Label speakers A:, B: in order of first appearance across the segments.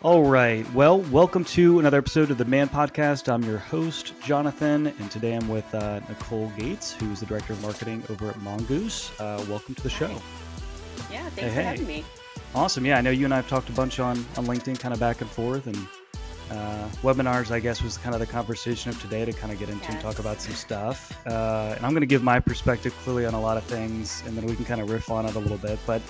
A: All right. Well, welcome to another episode of the Man Podcast. I'm your host, Jonathan, and today I'm with Nicole Gates, who's the Director of Marketing over at Mongoose. Welcome to the show.
B: Yeah, thanks for having me.
A: Awesome. Yeah, I know you and I have talked a bunch on LinkedIn, kind of back and forth, and webinars, I guess, was kind of the conversation of today to kind of get into and talk about some stuff. And I'm going to give my perspective clearly on a lot of things, and then we can kind of riff on it a little bit. But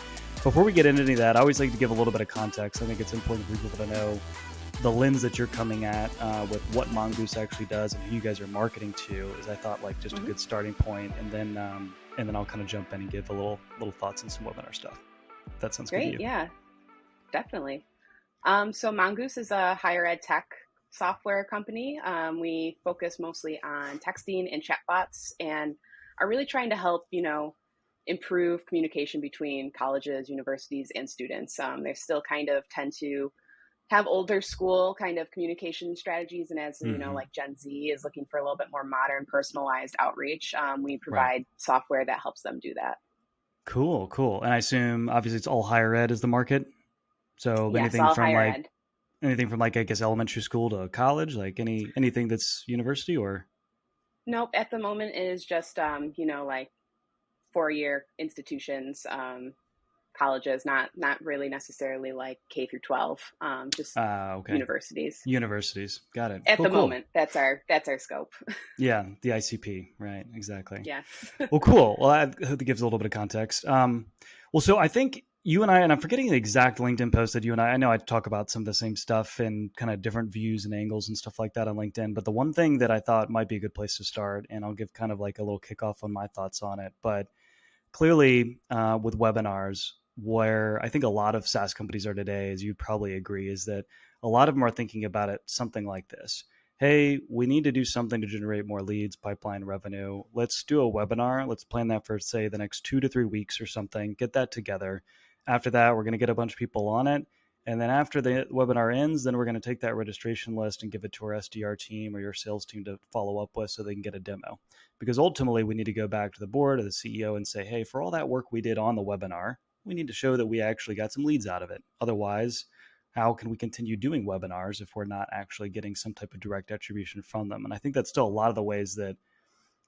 A: before we get into any of that, I always like to give a little bit of context. I think it's important for people to know the lens that you're coming at with what Mongoose actually does and who you guys are marketing to. Is I thought like just a good starting point, and then I'll kind of jump in and give a little thoughts on some webinar stuff. That sounds
B: great.
A: Good to you.
B: Yeah, definitely. So Mongoose is a higher ed tech software company. We focus mostly on texting and chatbots, and are really trying to help improve communication between colleges, universities, and students. They still kind of tend to have older school kind of communication strategies. And as like Gen Z is looking for a little bit more modern, personalized outreach, we provide software that helps them do that.
A: Cool. And I assume obviously it's all higher ed is the market. So
B: yes,
A: anything
B: all
A: from
B: higher
A: like
B: ed.
A: anything from like I guess elementary school to college, like anything that's university or?
B: Nope. At the moment it is just like 4-year institutions, colleges, not really necessarily like K through 12, just
A: okay.
B: Universities.
A: Universities, got it.
B: At the moment, that's our scope.
A: Yeah, the ICP, right? Exactly.
B: Yeah.
A: Well, cool. Well, I hope that gives a little bit of context. Well, so I think you and I'm forgetting the exact LinkedIn post that you and I know I talk about some of the same stuff and kind of different views and angles and stuff like that on LinkedIn. But the one thing that I thought might be a good place to start, and I'll give kind of like a little kickoff on my thoughts on it, but clearly with webinars, where I think a lot of SaaS companies are today, as you'd probably agree, is that a lot of them are thinking about it something like this. Hey, we need to do something to generate more leads, pipeline revenue. Let's do a webinar. Let's plan that for, say, the next 2 to 3 weeks or something. Get that together. After that, we're going to get a bunch of people on it. And then after the webinar ends, then we're going to take that registration list and give it to our SDR team or your sales team to follow up with so they can get a demo. Because ultimately, we need to go back to the board or the CEO and say, hey, for all that work we did on the webinar, we need to show that we actually got some leads out of it. Otherwise, how can we continue doing webinars if we're not actually getting some type of direct attribution from them? And I think that's still a lot of the ways that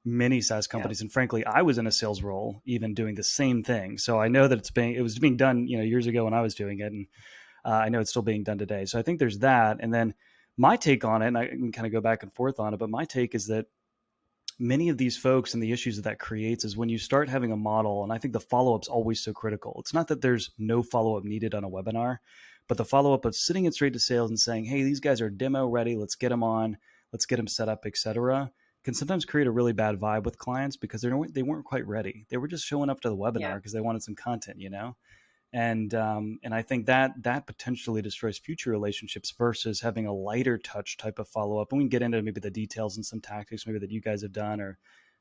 A: many SaaS companies, and frankly, I was in a sales role even doing the same thing. So I know that it was being done, years ago when I was doing it, and I know it's still being done today. So I think there's that. And then my take on it, and I can kind of go back and forth on it, but my take is that many of these folks and the issues that creates is when you start having a model, and I think the follow-up's always so critical. It's not that there's no follow-up needed on a webinar, but the follow-up of sitting it straight to sales and saying, hey, these guys are demo ready, let's get them on, let's get them set up, etc., can sometimes create a really bad vibe with clients because they weren't quite ready. They were just showing up to the webinar because they wanted some content, And I think that potentially destroys future relationships versus having a lighter touch type of follow up. And we can get into maybe the details and some tactics maybe that you guys have done or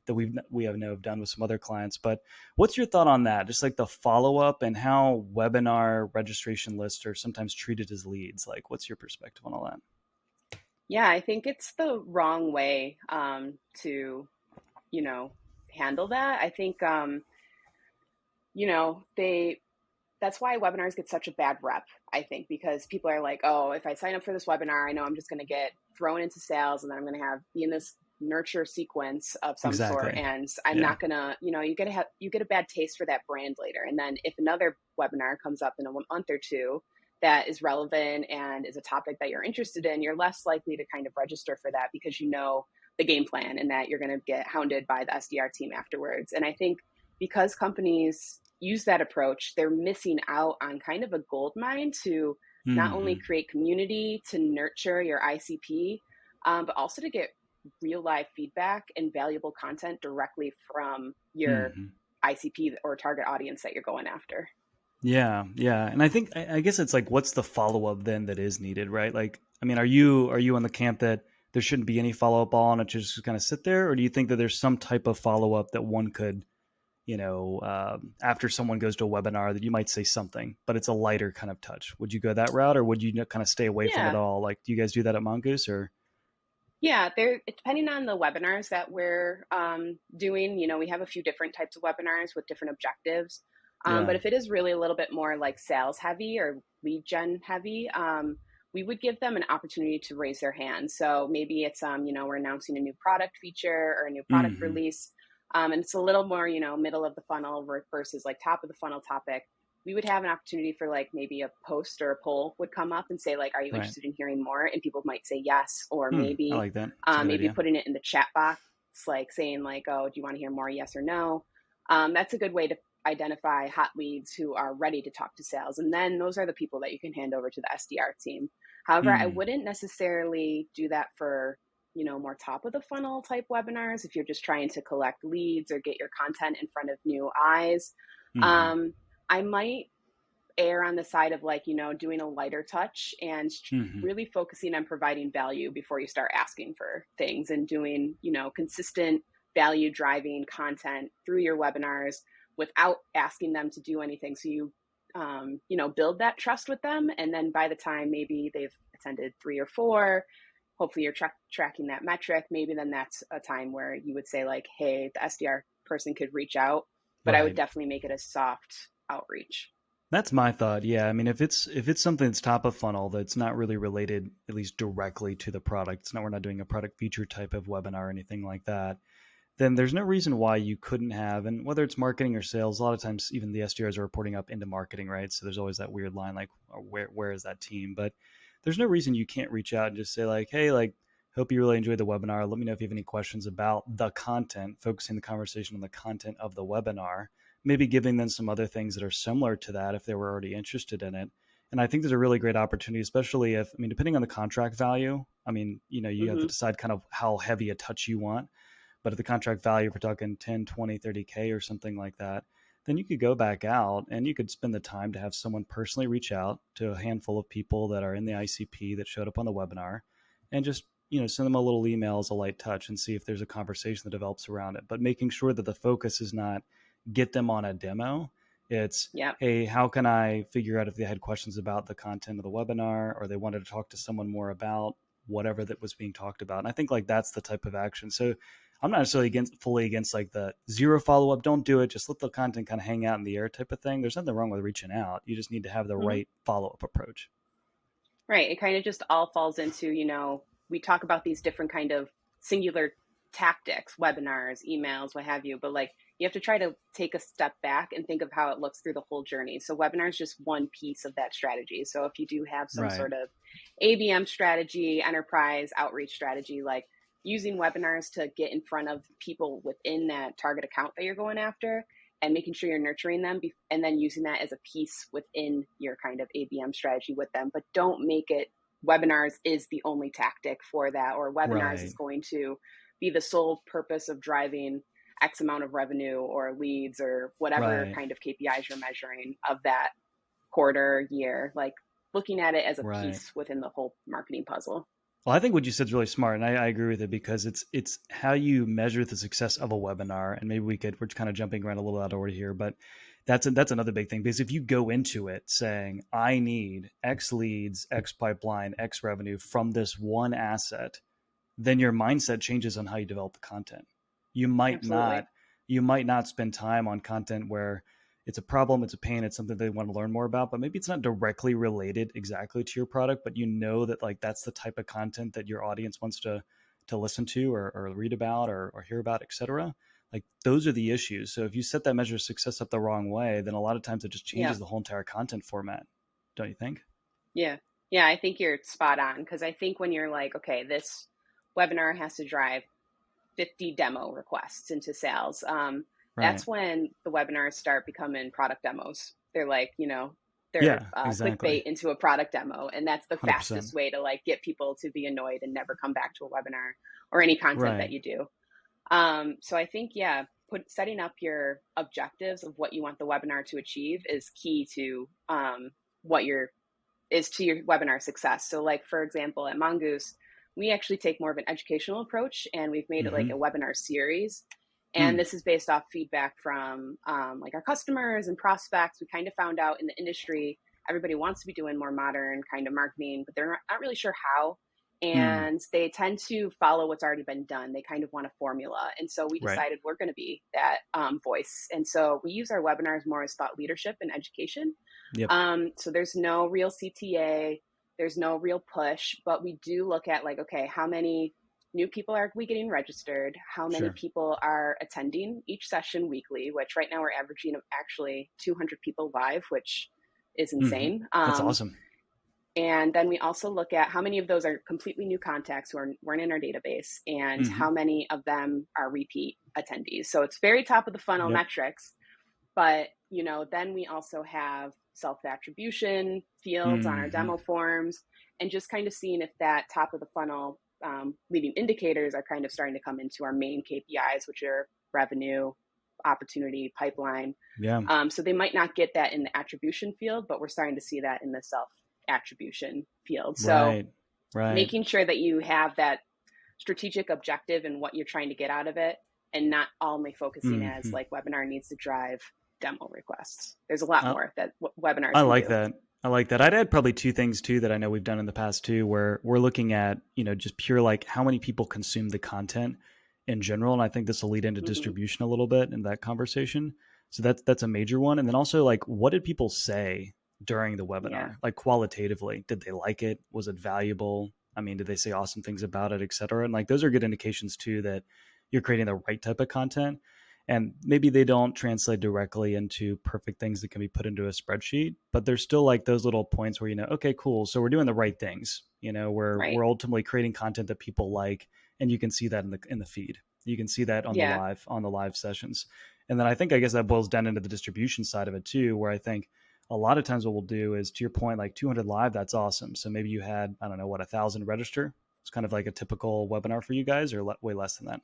A: that we have done with some other clients. But what's your thought on that? Just like the follow up and how webinar registration lists are sometimes treated as leads. Like, what's your perspective on all that?
B: Yeah, I think it's the wrong way to handle that. I think that's why webinars get such a bad rep, I think, because people are like, oh, if I sign up for this webinar, I know I'm just going to get thrown into sales and then I'm going to be in this nurture sequence of some sort. And I'm not going to, you get a bad taste for that brand later. And then if another webinar comes up in a month or two that is relevant and is a topic that you're interested in, you're less likely to kind of register for that because you know the game plan and that you're going to get hounded by the SDR team afterwards. And I think because companies use that approach, they're missing out on kind of a gold mine to not only create community, to nurture your ICP, but also to get real life feedback and valuable content directly from your ICP or target audience that you're going after.
A: Yeah. And I guess it's like, what's the follow-up then that is needed, right? Like, I mean, are you on the camp that there shouldn't be any follow-up on it, just kind of sit there? Or do you think that there's some type of follow-up that one could, after someone goes to a webinar that you might say something, but it's a lighter kind of touch? Would you go that route or would you kind of stay away from it all? Like, do you guys do that at Mongoose or?
B: Yeah, depending on the webinars that we're doing, we have a few different types of webinars with different objectives. But if it is really a little bit more like sales heavy or lead gen heavy, we would give them an opportunity to raise their hand. So maybe it's, we're announcing a new product feature or a new product
A: Hmm.
B: release. And it's a little more, middle of the funnel versus like top of the funnel topic. We would have an opportunity for like maybe a post or a poll would come up and say like, are you
A: Right.
B: interested in hearing more? And people might say yes, or
A: I
B: maybe,
A: like that. It's a good
B: maybe
A: idea.
B: putting it in the chat box, like saying like, oh, do you want to hear more? Yes or no. That's a good way to identify hot leads who are ready to talk to sales. And then those are the people that you can hand over to the SDR team. However, I
A: Mm.
B: wouldn't necessarily do that for, more top of the funnel type webinars. If you're just trying to collect leads or get your content in front of new eyes,
A: Hmm.
B: um, I might err on the side of like, doing a lighter touch and
A: Hmm.
B: really focusing on providing value before you start asking for things, and doing, consistent value driving content through your webinars without asking them to do anything. So you, build that trust with them. And then by the time maybe they've attended 3 or 4, hopefully you're tracking that metric. Maybe then that's a time where you would say like, hey, the SDR person could reach out, but I would
A: Right.
B: definitely make it a soft outreach.
A: That's my thought. Yeah, I mean, if it's something that's top of funnel that's not really related, at least directly to the product, it's not we're not doing a product feature type of webinar or anything like that, then there's no reason why you couldn't have. And whether it's marketing or sales, a lot of times even the SDRs are reporting up into marketing, right? So there's always that weird line like, where is that team? But there's no reason you can't reach out and just say like, hey, like, hope you really enjoyed the webinar. Let me know if you have any questions about the content, focusing the conversation on the content of the webinar, maybe giving them some other things that are similar to that if they were already interested in it. And I think there's a really great opportunity, especially if, I mean, depending on the contract value, I mean, you have to
B: Mm-hmm.
A: decide kind of how heavy a touch you want. But if the contract value, if we're talking 10, 20, 30K or something like that, then you could go back out and you could spend the time to have someone personally reach out to a handful of people that are in the ICP that showed up on the webinar, and just, send them a little email as a light touch and see if there's a conversation that develops around it. But making sure that the focus is not get them on a demo. It's,
B: Yeah.
A: hey, how can I figure out if they had questions about the content of the webinar, or they wanted to talk to someone more about whatever that was being talked about. And I think like that's the type of action. So I'm not necessarily fully against like the zero follow up. Don't do it. Just let the content kind of hang out in the air type of thing. There's nothing wrong with reaching out. You just need to have the
B: Mm-hmm.
A: right follow up approach.
B: Right. It kind of just all falls into, we talk about these different kind of singular tactics, webinars, emails, what have you, but like you have to try to take a step back and think of how it looks through the whole journey. So webinar is just one piece of that strategy. So if you do have some
A: Right.
B: sort of ABM strategy, enterprise outreach strategy, like using webinars to get in front of people within that target account that you're going after, and making sure you're nurturing them, and then using that as a piece within your kind of ABM strategy with them. But don't make it webinars is the only tactic for that, or webinars is
A: Right.
B: going to be the sole purpose of driving X amount of revenue or leads or whatever
A: Right.
B: kind of KPIs you're measuring of that quarter, year. Like looking at it as a
A: Right.
B: piece within the whole marketing puzzle.
A: Well, I think what you said is really smart, and I agree with it, because it's how you measure the success of a webinar. And maybe we're kind of jumping around a little out of order here, but that's another big thing, because if you go into it saying I need X leads, X pipeline, X revenue from this one asset, then your mindset changes on how you develop the content. You might
B: Absolutely.
A: not you might not spend time on content where it's a problem, it's a pain, it's something they want to learn more about, but maybe it's not directly related exactly to your product, but that like that's the type of content that your audience wants to listen to, or read about, or hear about, etc. Like those are the issues. So if you set that measure of success up the wrong way, then a lot of times it just
B: Yeah.
A: changes the whole entire content format. Don't you think?
B: Yeah. Yeah. I think you're spot on, because I think when you're like, okay, this webinar has to drive 50 demo requests into sales.
A: Right.
B: That's when the webinars start becoming product demos. They're like, they're
A: Yeah, exactly.
B: clickbait into a product demo. And that's the
A: 100%.
B: fastest way to like get people to be annoyed and never come back to a webinar or any content that
A: Right.
B: you do. So I think, yeah, setting up your objectives of what you want the webinar to achieve is key to what your is to your webinar success. So like, for example, at Mongoose, we actually take more of an educational approach, and we've made it like a
A: Mhm.
B: webinar series. And
A: Mm.
B: this is based off feedback from like our customers and prospects. We kind of found out in the industry, everybody wants to be doing more modern kind of marketing, but they're not really sure how.
A: Mm.
B: And they tend to follow what's already been done. They kind of want a formula. And so we
A: Right.
B: decided we're going to be that voice. And so we use our webinars more as thought leadership and education.
A: Yep.
B: So there's no real CTA. There's no real push, but we do look at like, okay, how many new people are we getting registered? How many
A: Sure.
B: people are attending each session weekly, which right now we're averaging actually 200 people live, which is
A: Hmm.
B: insane.
A: That's awesome.
B: And then we also look at how many of those are completely new contacts who weren't in our database, and
A: Hmm.
B: how many of them are repeat attendees. So it's very top of the funnel
A: Yep.
B: metrics, but then we also have self-attribution fields on our
A: Hmm.
B: demo forms, and just kind of seeing if that top of the funnel leading indicators are kind of starting to come into our main KPIs, which are revenue, opportunity, pipeline.
A: Yeah.
B: So they might not get that in the attribution field, but we're starting to see that in the self-attribution field. So
A: Right. Right.
B: making sure that you have that strategic objective and what you're trying to get out of it, and not only focusing as
A: Hmm.
B: like webinar needs to drive demo requests. There's a lot
A: I,
B: more that
A: I
B: webinars can
A: like
B: do.
A: that. I like that. I'd add probably two things too that I know we've done in the past too, where we're looking at, just pure like how many people consume the content in general. And I think this will lead into
B: Mm-hmm.
A: distribution a little bit in that conversation. So that's a major one. And then also like what did people say during the
B: Yeah.
A: webinar? Like qualitatively, did they like it? Was it valuable? I mean, did they say awesome things about it, et cetera? And like those are good indications too that you're creating the right type of content. And maybe they don't translate directly into perfect things that can be put into a spreadsheet, but there's still like those little points where okay, cool, so we're doing the right things.
B: Right.
A: We're ultimately creating content that people like, and you can see that in the feed. You can see that
B: Yeah.
A: on the live sessions. And then I guess that boils down into the distribution side of it too, where I think a lot of times what we'll do is, to your point, like 200 live, that's awesome. So maybe you had, I don't know, what, 1,000 register. It's kind of like a typical webinar for you guys, or way less than that.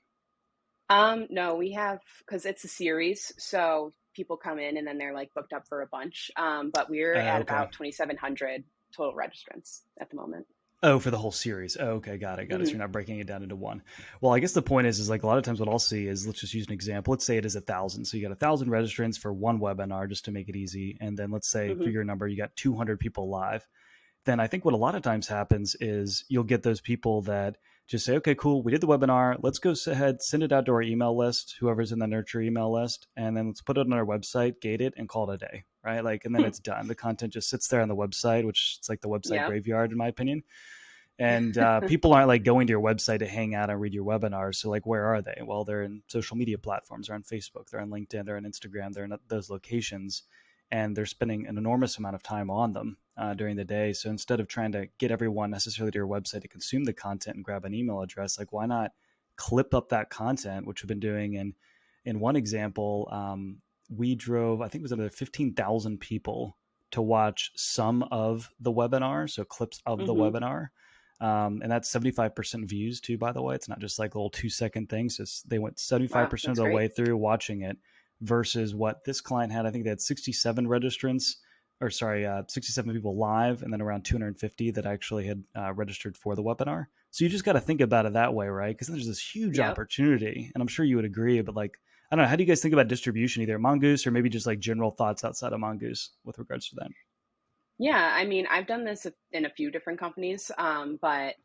B: No, we have, because it's a series, so people come in and then they're like booked up for a bunch. But we're at
A: Okay.
B: about 2,700 total registrants at the moment.
A: Oh, for the whole series. Oh, okay, got it, got it. So
B: Mm-hmm.
A: you're not breaking it down into one. Well, I guess the point is like a lot of times what I'll see is, let's just use an example. Let's say it is 1,000. So you got 1,000 registrants for one webinar, just to make it easy. And then let's say for
B: Mm-hmm.
A: your number, you got 200 people live. Then I think what a lot of times happens is you'll get those people that just say, okay, cool, we did the webinar. Let's go ahead, send it out to our email list, whoever's in the nurture email list, and then let's put it on our website, gate it, and call it a day, right? Like, and then it's done. The content just sits there on the website, which it's like the website
B: Yep.
A: graveyard, in my opinion. And people aren't like going to your website to hang out and read your webinars. So like, where are they? Well, they're in social media platforms. They're on Facebook. They're on LinkedIn. They're on Instagram. They're in those locations, and they're spending an enormous amount of time on them during the day. So instead of trying to get everyone necessarily to your website to consume the content and grab an email address, like why not clip up that content, which we've been doing. And in one example, we drove, I think it was another 15,000 people to watch some of the webinar, so clips of the
B: Mm-hmm.
A: webinar. And that's 75% views too, by the way. It's not just like little 2-second things. They went
B: Wow,
A: 75% of
B: that's
A: the
B: great.
A: way through watching it, versus what this client had. I think they had 67 registrants, or sorry, 67 people live, and then around 250 that actually had registered for the webinar. So you just got to think about it that way, right? Because there's this huge
B: Yep.
A: opportunity, and I'm sure you would agree. But like, I don't know, how do you guys think about distribution, either Mongoose or maybe just like general thoughts outside of Mongoose with regards to that?
B: Yeah, I mean, I've done this in a few different companies, but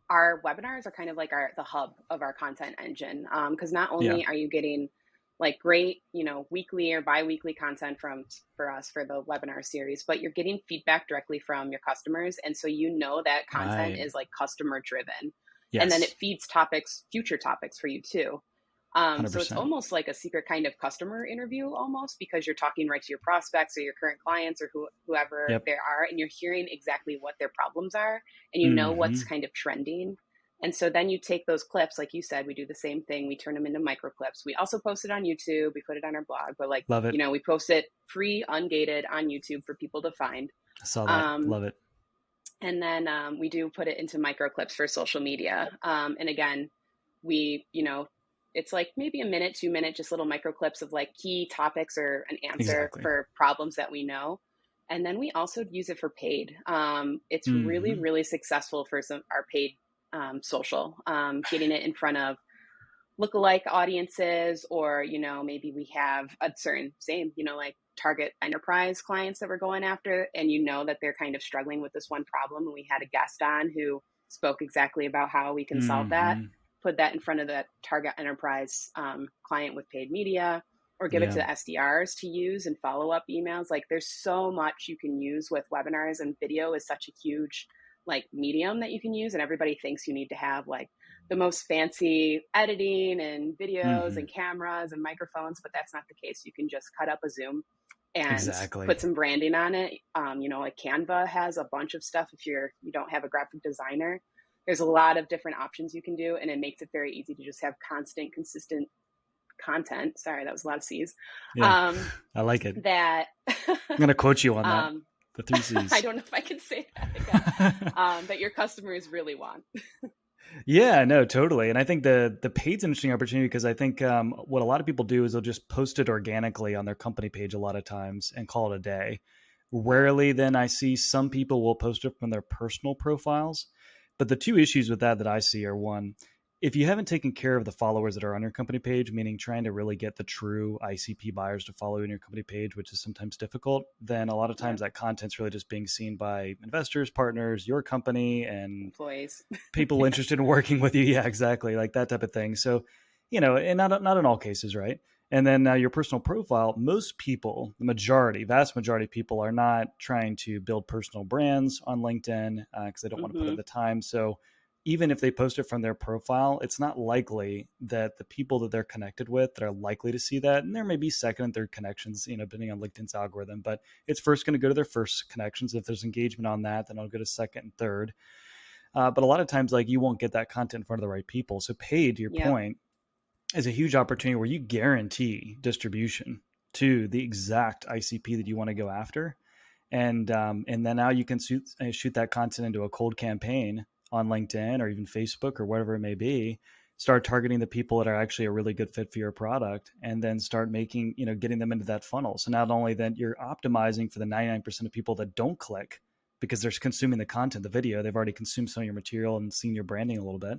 B: our webinars are kind of like the hub of our content engine, because not
A: Yeah.
B: only are you getting like great, weekly or bi-weekly content for us for the webinar series, but you're getting feedback directly from your customers, and so that content
A: Right.
B: is like customer driven, and then it
A: Yes.
B: feeds future topics for you too. So it's
A: 100%.
B: almost like a secret kind of customer interview, almost, because you're talking right to your prospects or your current clients or whoever
A: Yep.
B: they are, and you're hearing exactly what their problems are, and what's
A: Hmm.
B: kind of trending. And so then you take those clips, like you said, we do the same thing. We turn them into micro clips. We also post it on YouTube. We put it on our blog, but like,
A: Love it.
B: we post it free, ungated on YouTube for people to find.
A: I saw that.
B: Um,
A: Love it.
B: and then we do put it into micro clips for social media. And again, we, it's like maybe a minute, 2 minute, just little micro clips of like key topics or an answer
A: Exactly.
B: for problems that we know. And then we also use it for paid. It's really,
A: Hmm.
B: really successful for our paid social, getting it in front of lookalike audiences, or maybe we have a certain like target enterprise clients that we're going after, and that they're kind of struggling with this one problem, and we had a guest on who spoke exactly about how we can solve that,
A: Hmm.
B: put that in front of that target enterprise client with paid media. or give it to the SDRs to use and follow up emails. Like there's so much you can use with webinars, and video is such a huge like medium that you can use. And everybody thinks you need to have like the most fancy editing and videos and cameras and microphones, but that's not the case. You can just cut up a Zoom and put some branding on it. Like Canva has a bunch of stuff. If you don't have a graphic designer, there's a lot of different options you can do, and it makes it very easy to just have constant, consistent content. Sorry, that was a lot of C's.
A: Yeah, I like it.
B: That
A: I'm going to quote you on that. The 3 C's.
B: I don't know if I can say that again. That your customers really want.
A: Yeah, no, totally. And I think the paid's an interesting opportunity because I think what a lot of people do is they'll just post it organically on their company page a lot of times and call it a day. Rarely then I see some people will post it from their personal profiles. But the 2 issues with that I see are, one, if you haven't taken care of the followers that are on your company page, meaning trying to really get the true ICP buyers to follow in your company page, which is sometimes difficult, then a lot of times that content's really just being seen by investors, partners, your company, and
B: employees,
A: people interested in working with you. Yeah, exactly. Like that type of thing. So, and not in all cases, right? And then your personal profile, most people, vast majority of people are not trying to build personal brands on LinkedIn because they don't want to put in the time. So even if they post it from their profile, it's not likely that the people that they're connected with that are likely to see that. And there may be second and third connections, depending on LinkedIn's algorithm, but it's first going to go to their first connections. If there's engagement on that, then it'll go to second and third. But a lot of times, like, you won't get that content in front of the right people. So paid, to your point, is a huge opportunity where you guarantee distribution to the exact ICP that you want to go after. And then now you can shoot that content into a cold campaign on LinkedIn or even Facebook or whatever it may be, start targeting the people that are actually a really good fit for your product, and then start making, getting them into that funnel. So not only then you're optimizing for the 99% of people that don't click because they're consuming the content, the video, they've already consumed some of your material and seen your branding a little bit.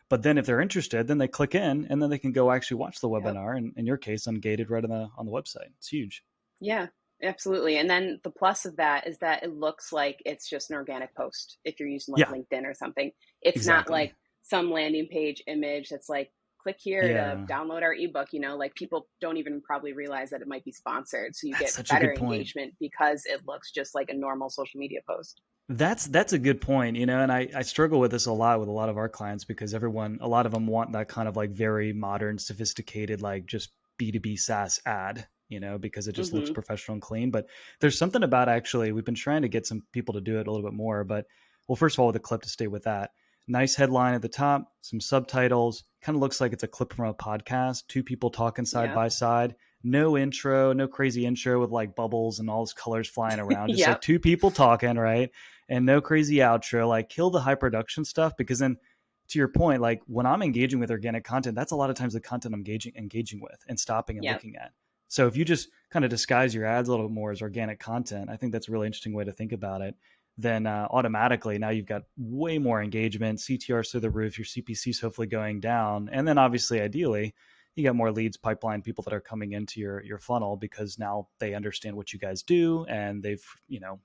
A: But then if they're interested, then they click in and then they can go actually watch the webinar. And in your case, ungated right on the website. It's huge.
B: Yeah. Absolutely. And then the plus of that is that it looks like it's just an organic post if you're using like LinkedIn or something. It's not like some landing page image that's like, click here to download our ebook. Like people don't even probably realize that it might be sponsored. So you get better engagement because it looks just like a normal social media post.
A: That's a good point, and I struggle with this a lot with a lot of our clients because a lot of them want that kind of like very modern, sophisticated, like just B2B SaaS ad, because it just looks professional and clean. But there's something about, actually, we've been trying to get some people to do it a little bit more. But, well, first of all, with the clip, to stay with that, nice headline at the top, some subtitles, kind of looks like it's a clip from a podcast, 2 people talking side by side, no intro, no crazy intro with like bubbles and all those colors flying around, just like 2 people talking, right? And no crazy outro. Like, kill the high production stuff, because then, to your point, like when I'm engaging with organic content, that's a lot of times the content I'm engaging with and stopping and looking at. So if you just kind of disguise your ads a little bit more as organic content, I think that's a really interesting way to think about it. Then automatically now you've got way more engagement, CTRs through the roof, your CPC's hopefully going down. And then obviously, ideally, you got more leads, pipeline, people that are coming into your funnel because now they understand what you guys do and they've,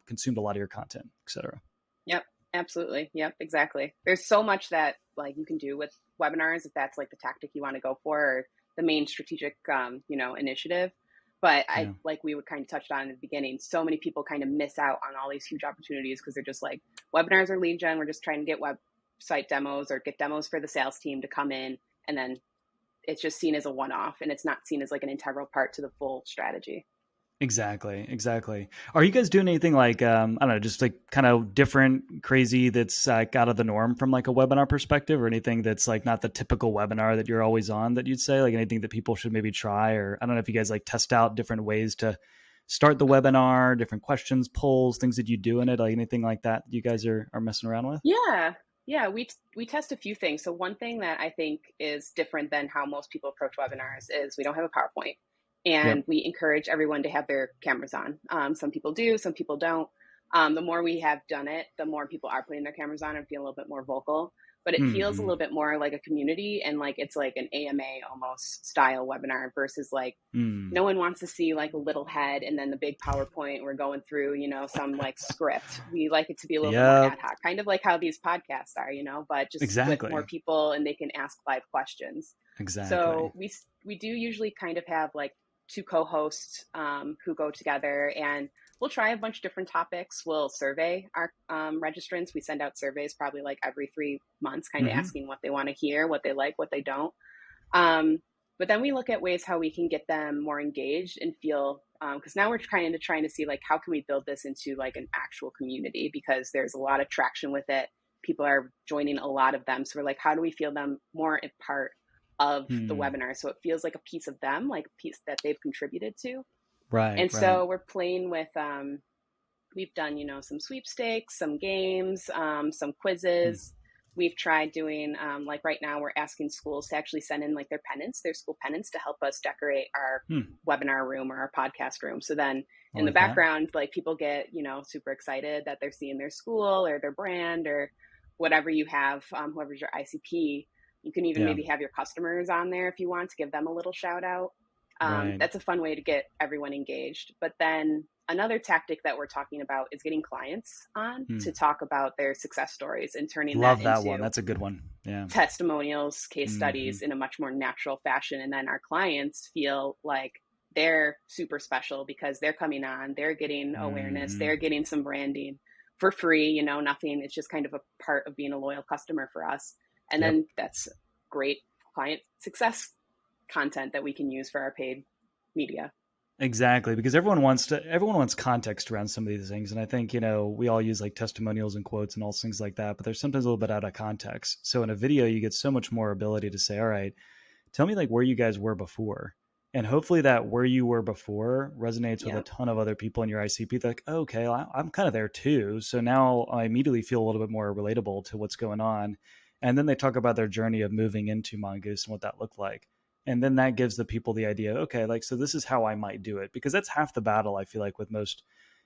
A: consumed a lot of your content, et cetera.
B: Yep, absolutely. Yep, exactly. There's so much that like you can do with webinars if that's like the tactic you want to go for, or the main strategic, initiative. But like we would kind of touched on in the beginning, so many people kind of miss out on all these huge opportunities because they're just like, webinars are lead gen. We're just trying to get website demos or get demos for the sales team to come in. And then it's just seen as a one-off, and it's not seen as like an integral part to the full strategy.
A: Exactly. Are you guys doing anything like, I don't know, just like kind of different, crazy, that's like out of the norm from like a webinar perspective, or anything that's like not the typical webinar that you're always on, that you'd say, like anything that people should maybe try? Or I don't know if you guys like test out different ways to start the webinar, different questions, polls, things that you do in it, like anything like that you guys are messing around with?
B: Yeah, we test a few things. So one thing that I think is different than how most people approach webinars is we don't have a PowerPoint. And we encourage everyone to have their cameras on. Some people do, some people don't. The more we have done it, the more people are putting their cameras on and feel a little bit more vocal. But it feels a little bit more like a community, and like it's like an AMA almost style webinar versus like no one wants to see like a little head and then the big PowerPoint we're going through, some like script. We like it to be a little bit more ad hoc, kind of like how these podcasts are, but just with more people and they can ask live questions.
A: Exactly.
B: So we do usually kind of have like two co-hosts who go together, and we'll try a bunch of different topics. We'll survey our registrants. We send out surveys probably like every 3 months, kind of
A: Mm-hmm.
B: asking what they want to hear, what they like, what they don't. But then we look at ways how we can get them more engaged and feel, because now we're trying to see like, how can we build this into like an actual community, because there's a lot of traction with it. People are joining a lot of them. So we're like, how do we feel them more a part of the webinar? So it feels like a piece of them, like a piece that they've contributed to.
A: Right,
B: And
A: right.
B: so we're playing with, we've done, some sweepstakes, some games, some quizzes. We've tried doing, like right now, we're asking schools to actually send in like their pennants, their school pennants, to help us decorate our webinar room or our podcast room. So then
A: I
B: in the
A: like that.
B: background, like people get, super excited that they're seeing their school or their brand or whatever you have, whoever's your ICP. You can even
A: Yeah,
B: maybe have your customers on there if you want to give them a little shout out.
A: right.
B: That's a fun way to get everyone engaged. But then another tactic that we're talking about is getting clients on to talk about their success stories and turning that
A: Love that one.
B: into
A: That's a good one. Yeah.
B: testimonials, case studies in a much more natural fashion. And then our clients feel like they're super special because they're coming on, they're getting awareness, they're getting some branding for free, nothing. It's just kind of a part of being a loyal customer for us. And
A: Yep.
B: then that's great client success content that we can use for our paid media.
A: Exactly, because everyone wants context around some of these things, and I think we all use like testimonials and quotes and all things like that, but they're sometimes a little bit out of context. So in a video, you get so much more ability to say, "All right, tell me like where you guys were before," and hopefully that where you were before resonates with a
B: Yeah.
A: ton of other people in your ICP. They're like, oh, okay, well, I'm kind of there too, so now I immediately feel a little bit more relatable to what's going on, and then they talk about their journey of moving into Mongoose and what that looked like. And then that gives the people the idea, okay, like, so this is how I might do it, because that's half the battle. I feel like with most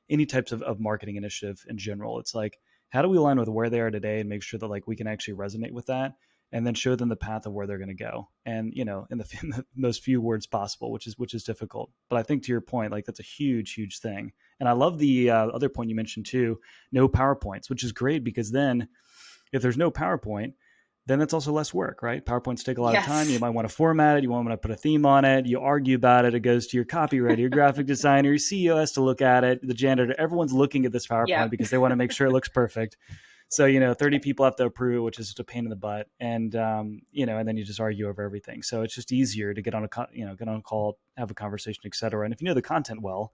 A: any types of marketing initiative in general, it's like, how do we align with where they are today and make sure that like we can actually resonate with that, and then show them the path of where they're going to go, and in the most few words possible, which is difficult. But I think to your point, like that's a huge thing. And I love the other point you mentioned too, no PowerPoints, which is great, because then if there's no PowerPoint, then that's also less work, right? PowerPoints take a lot of time. You
B: Yes.
A: might want to format it. You want to put a theme on it. You argue about it. It goes to your copywriter, your graphic designer, your CEO has to look at it, the janitor. Everyone's looking at this
B: Yeah.
A: PowerPoint because they want to make sure it looks perfect. So, 30 people have to approve it, which is just a pain in the butt. And, and then you just argue over everything. So it's just easier to get on a call, have a conversation, et cetera. And if you know the content well,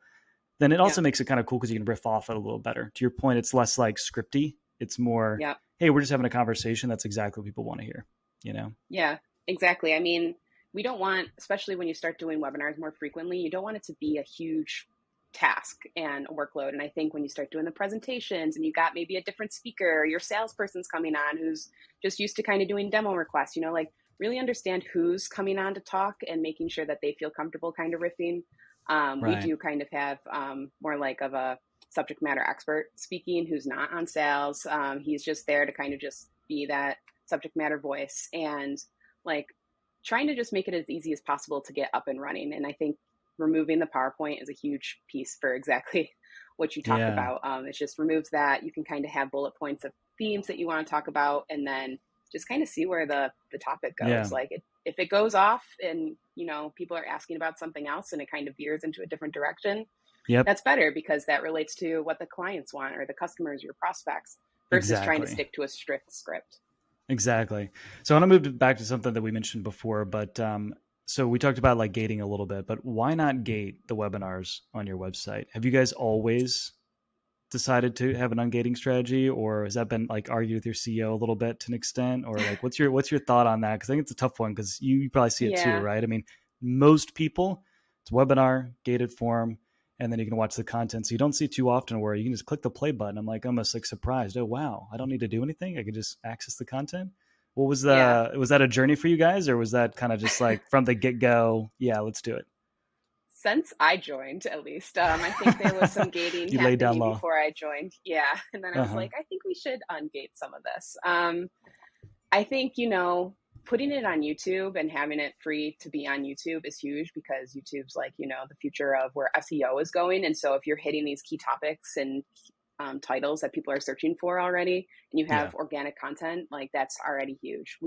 A: then it
B: Yeah.
A: also makes it kind of cool because you can riff off it a little better. To your point, it's less like scripty. It's more,
B: Yeah.
A: hey, we're just having a conversation. That's exactly what people want to hear,
B: Yeah, exactly. I mean, we don't want, especially when you start doing webinars more frequently, you don't want it to be a huge task and a workload. And I think when you start doing the presentations and you got maybe a different speaker, or your salesperson's coming on who's just used to kind of doing demo requests, like really understand who's coming on to talk and making sure that they feel comfortable kind of riffing. We
A: Right.
B: do kind of have more like of a subject matter expert speaking who's not on sales. He's just there to kind of just be that subject matter voice, and like trying to just make it as easy as possible to get up and running. And I think removing the PowerPoint is a huge piece for exactly what you talked
A: Yeah.
B: about. It just removes that. You can kind of have bullet points of themes that you want to talk about, and then just kind of see where the topic goes.
A: Yeah.
B: Like if it goes off and, people are asking about something else and it kind of veers into a different direction,
A: Yep.
B: that's better because that relates to what the clients want or the customers, your prospects, versus trying to
A: Exactly.
B: stick to a strict script.
A: Exactly. So I want to move back to something that we mentioned before, but so we talked about like gating a little bit, but why not gate the webinars on your website? Have you guys always decided to have an ungating strategy, or has that been like argued with your CEO a little bit to an extent, or like what's your thought on that? Because I think it's a tough one, because you probably see it too,
B: Yeah.
A: right? I mean, most people, it's webinar, gated form, and then you can watch the content. So you don't see too often where you can just click the play button. I'm like almost like surprised. Oh wow, I don't need to do anything. I can just access the content. What was
B: Yeah.
A: was that a journey for you guys, or was that kind of just like from the get go? Yeah, let's do it.
B: Since I joined, at least, I think there was some gating
A: You laid down
B: happening
A: law.
B: before I joined. Yeah. And then I was
A: Uh-huh.
B: like, I think we should ungate some of this. I think, putting it on YouTube and having it free to be on YouTube is huge, because YouTube's like, the future of where SEO is going. And so if you're hitting these key topics and titles that people are searching for already, and you
A: Yeah.
B: have organic content, like that's already huge.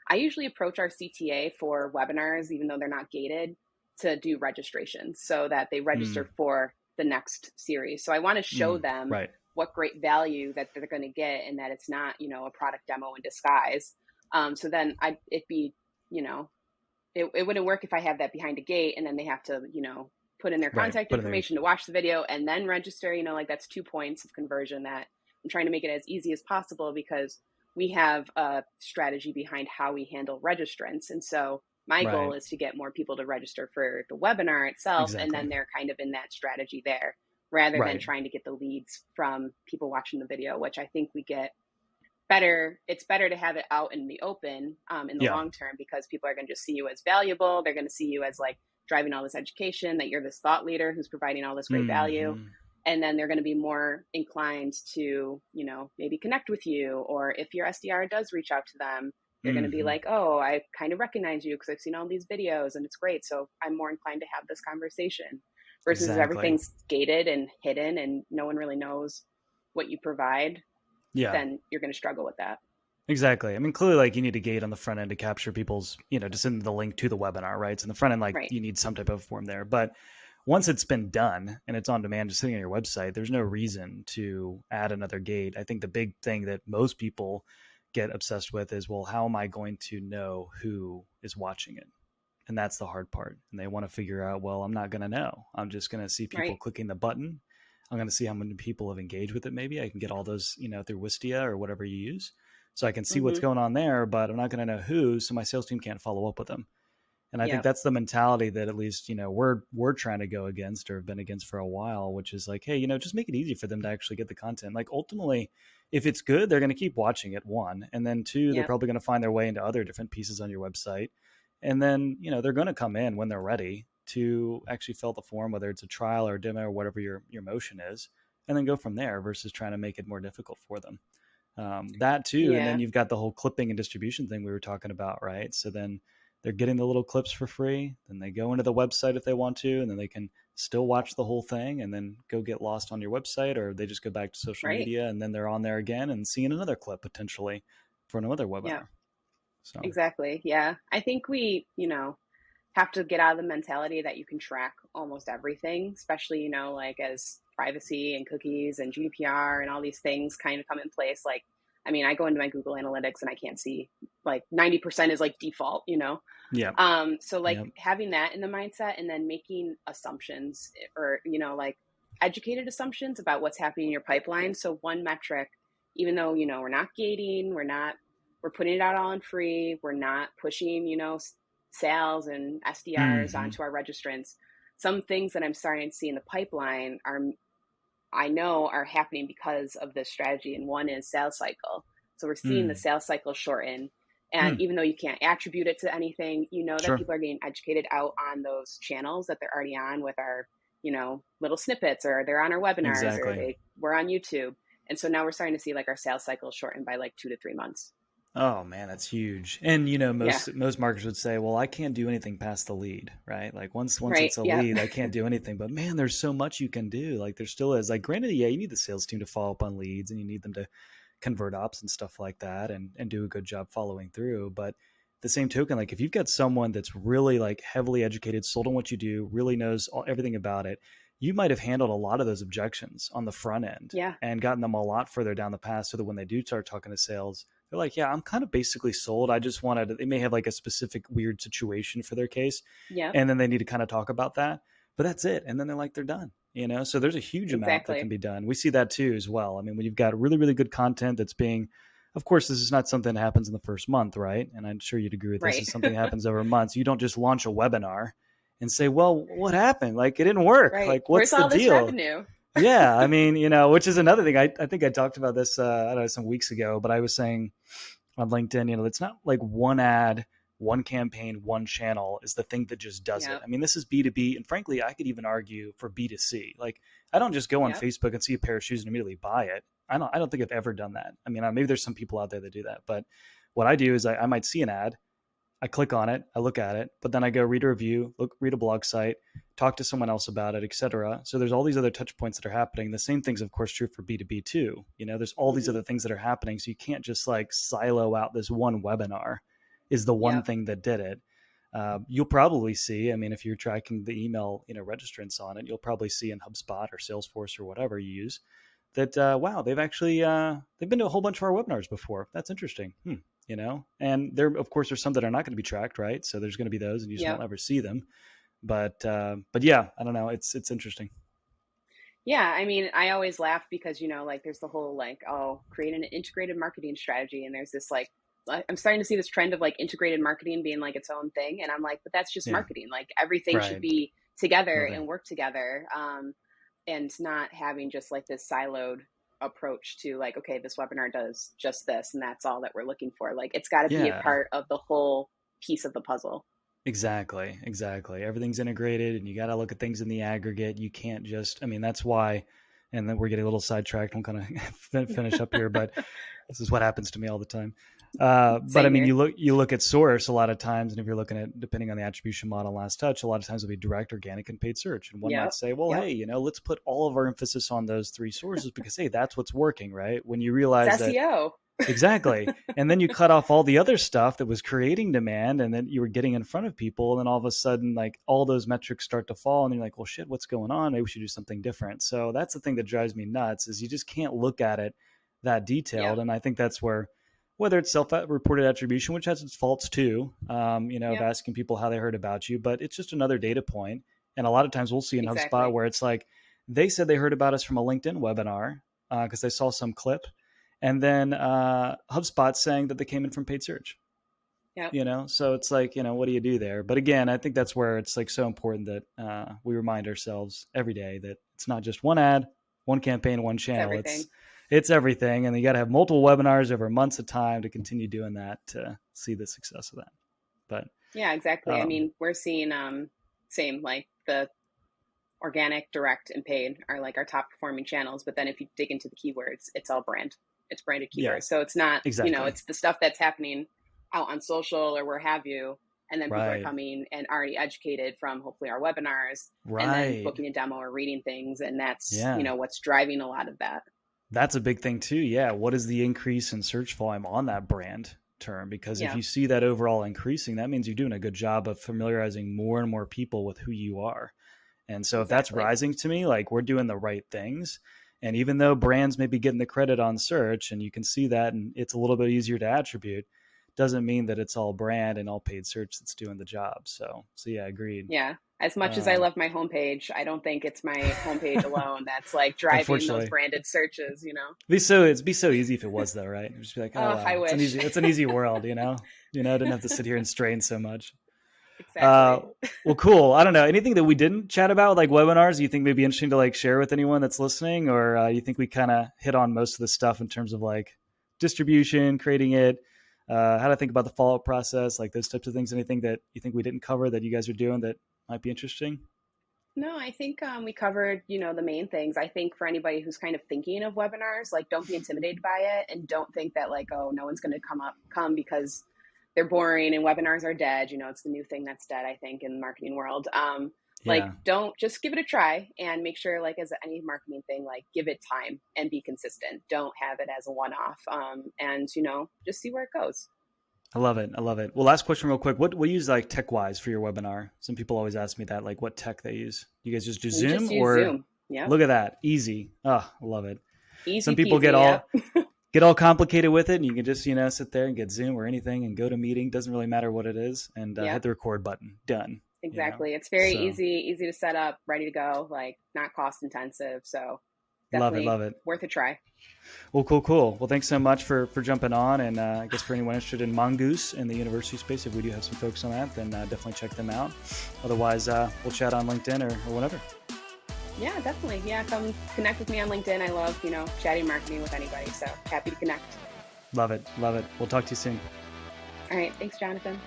B: I usually approach our CTA for webinars, even though they're not gated, to do registrations so that they register for the next series. So I want to show them
A: Right.
B: what great value that they're going to get, and that it's not, a product demo in disguise. So then it'd be, it wouldn't work if I have that behind a gate and then they have to, put in their
A: Right.
B: contact information to watch the video and then register, like that's 2 points of conversion that I'm trying to make it as easy as possible, because we have a strategy behind how we handle registrants. And so my goal
A: Right.
B: is to get more people to register for the webinar itself. And
A: Exactly.
B: then they're kind of in that strategy there, rather than
A: Right.
B: trying to get the leads from people watching the video, which I think we get better. It's better to have it out in the open in the
A: Yeah.
B: long term, because people are going to just see you as valuable. They're going to see you as like driving all this education, that you're this thought leader who's providing all this great value. And then they're going to be more inclined to, maybe connect with you. Or if your SDR does reach out to them, they're going to be like, oh, I kind of recognize you because I've seen all these videos and it's great. So I'm more inclined to have this conversation, versus if
A: Exactly.
B: everything's gated and hidden and no one really knows what you provide.
A: Yeah.
B: Then you're going to struggle with that.
A: Exactly. I mean, clearly, like, you need a gate on the front end to capture people's, to send the link to the webinar, right? So in the front end, like,
B: Right.
A: you need some type of form there. But once it's been done and it's on demand, just sitting on your website, there's no reason to add another gate. I think the big thing that most people get obsessed with is, well, how am I going to know who is watching it? And that's the hard part. And they want to figure out, well, I'm not going to know. I'm just going to see people
B: Right.
A: clicking the button. I'm going to see how many people have engaged with it. Maybe I can get all those, through Wistia or whatever you use. So I can see what's going on there, but I'm not going to know who, so my sales team can't follow up with them. And I think that's the mentality that at least, we're trying to go against, or have been against for a while, which is like, hey, just make it easy for them to actually get the content. Like, ultimately, if it's good, they're going to keep watching it, one. And then two, they're probably going to find their way into other different pieces on your website. And then, they're going to come in when they're ready to actually fill the form, whether it's a trial or a demo or whatever your motion is, and then go from there, versus trying to make it more difficult for them. That too. And then you've got the whole clipping and distribution thing we were talking about, right? So then they're getting the little clips for free. Then they go into the website if they want to, and then they can still watch the whole thing and then go get lost on your website, or they just go back to social media and then they're on there again and seeing another clip potentially for another webinar.
B: Yeah.
A: So
B: Exactly. Yeah. I think we, have to get out of the mentality that you can track almost everything, especially, like as privacy and cookies and GDPR and all these things kind of come in place. Like, I mean, I go into my Google Analytics and I can't see, like 90% is like default,
A: Yeah.
B: So like having that in the mindset, and then making assumptions, or, like educated assumptions about what's happening in your pipeline. So one metric, even though, we're not gating, we're putting it out all in free, we're not pushing, sales and SDRs onto our registrants. Some things that I'm starting to see in the pipeline I know are happening because of this strategy. And one is sales cycle. So we're seeing the sales cycle shorten. And even though you can't attribute it to anything, that people are getting educated out on those channels that they're already on with our, little snippets, or they're on our webinars, or we're on YouTube. And so now we're starting to see like our sales cycle shorten by like 2 to 3 months.
A: Oh man, that's huge. And most marketers would say, well, I can't do anything past the lead, right? Like once it's a lead, I can't do anything. But man, there's so much you can do. Like there still is. Like granted, yeah, you need the sales team to follow up on leads, and you need them to convert ops and stuff like that, and do a good job following through. But the same token, like if you've got someone that's really like heavily educated, sold on what you do, really knows everything about it, you might have handled a lot of those objections on the front end and gotten them a lot further down the path, so that when they do start talking to sales, they're like, yeah, I'm kind of basically sold. I just wanted, they may have like a specific weird situation for their case. And then they need to kind of talk about that, but that's it. And then they're like, they're done, so there's a huge amount that can be done. We see that too, as well. I mean, when you've got really, really good content that's being, of course, this is not something that happens in the first month, right? And I'm sure you'd agree with this. It's something that happens over months. You don't just launch a webinar and say, well, what happened? Like, it didn't work. Like, what's
B: Where's all
A: the
B: this
A: deal?
B: revenue?
A: Yeah. I mean, which is another thing. I think I talked about this, I don't know, some weeks ago, but I was saying on LinkedIn, it's not like one ad, one campaign, one channel is the thing that just does it. I mean, this is B2B. And frankly, I could even argue for B2C. Like, I don't just go on Facebook and see a pair of shoes and immediately buy it. I don't think I've ever done that. I mean, maybe there's some people out there that do that, but what I do is I might see an ad, I click on it, I look at it, but then I go read a review, read a blog site, talk to someone else about it, etc. So there's all these other touch points that are happening. The same thing's of course true for B2B too. There's all these other things that are happening. So you can't just like silo out this one webinar is the one thing that did it. you'll probably see, I mean, if you're tracking the email, registrants on it, you'll probably see in HubSpot or Salesforce or whatever you use that, wow, they've actually, they've been to a whole bunch of our webinars before. That's interesting. And there, of course, there's some that are not going to be tracked, right? So there's going to be those and you just won't ever see them. But yeah, I don't know. It's interesting.
B: Yeah, I mean, I always laugh because, like there's the whole create an integrated marketing strategy. And there's this I'm starting to see this trend of like integrated marketing being like its own thing. And I'm like, but that's just marketing. Like everything should be together and work together. And not having just like this siloed approach to like, okay, this webinar does just this and that's all that we're looking for. Like it's got to be a part of the whole piece of the puzzle.
A: Exactly. Everything's integrated and you got to look at things in the aggregate. You can't just, I mean, that's why, and then we're getting a little sidetracked. I'm kind of finish up here, but this is what happens to me all the time. But I mean, you look at source a lot of times, and if you're looking at, depending on the attribution model last touch, a lot of times it'll be direct, organic, and paid search. And one might say, well, hey, let's put all of our emphasis on those three sources because, hey, that's what's working, right? When you realize
B: it's SEO.
A: Exactly. And then you cut off all the other stuff that was creating demand, and then you were getting in front of people. And then all of a sudden, like all those metrics start to fall and you're like, well, shit, what's going on? Maybe we should do something different. So that's the thing that drives me nuts is you just can't look at it that detailed. And I think that's where, whether it's self-reported attribution, which has its faults too, of asking people how they heard about you, but it's just another data point. And a lot of times we'll see in HubSpot where it's like, they said they heard about us from a LinkedIn webinar because they saw some clip. And then HubSpot saying that they came in from paid search. So it's like, what do you do there? But again, I think that's where it's like so important that we remind ourselves every day that it's not just one ad, one campaign, one channel. It's everything. And you got to have multiple webinars over months of time to continue doing that to see the success of that. But
B: yeah, exactly. I mean, we're seeing same, like the organic, direct, and paid are like our top performing channels. But then if you dig into the keywords, it's all brand. It's branded keywords. Yeah, so it's not, it's the stuff that's happening out on social or where have you. And then people are coming and already educated from hopefully our webinars and then booking a demo or reading things. And that's, what's driving a lot of that.
A: That's a big thing too. Yeah. What is the increase in search volume on that brand term? Because if you see that overall increasing, that means you're doing a good job of familiarizing more and more people with who you are. And so if that's rising to me, like we're doing the right things. And even though brands may be getting the credit on search and you can see that and it's a little bit easier to attribute, doesn't mean that it's all brand and all paid search that's doing the job. So yeah, agreed.
B: Yeah. As much as I love my homepage, I don't think it's my homepage alone that's like driving those branded searches,
A: It'd be so easy if it was though, right? It'd just be like, wow,
B: I wish.
A: It's an easy world, didn't have to sit here and strain so much.
B: Exactly.
A: Well, cool. I don't know. Anything that we didn't chat about, like webinars, you think may be interesting to like share with anyone that's listening, or you think we kind of hit on most of the stuff in terms of like distribution, creating it, how to think about the follow-up process, like those types of things. Anything that you think we didn't cover that you guys are doing that might be interesting?
B: No, I think we covered, the main things. I think for anybody who's kind of thinking of webinars, like don't be intimidated by it and don't think that like, oh, no one's going to come because they're boring and webinars are dead. It's the new thing that's dead, I think, in the marketing world. Don't just give it a try and make sure, like, as any marketing thing, like give it time and be consistent. Don't have it as a one-off and, just see where it goes.
A: I love it. Well, last question real quick. What do you use like tech-wise for your webinar? Some people always ask me that, like what tech they use. You guys just do Zoom
B: just use
A: or
B: Zoom. Yeah.
A: Look at that. Easy. Oh, I love it.
B: Easy
A: Some people
B: peasy,
A: get all complicated with it and you can just, sit there and get Zoom or anything and go to meeting. Doesn't really matter what it is. And hit the record button. Done.
B: Exactly. It's very easy to set up, ready to go, like not cost intensive. So definitely
A: love it.
B: Worth a try.
A: Well, cool. Well, thanks so much for jumping on. And I guess for anyone interested in Mongoose in the university space, if we do have some folks on that, then definitely check them out. Otherwise, we'll chat on LinkedIn or whatever.
B: Yeah, definitely. Yeah, come connect with me on LinkedIn. I love, chatting marketing with anybody. So happy to connect.
A: Love it. We'll talk to you soon.
B: All right. Thanks, Jonathan.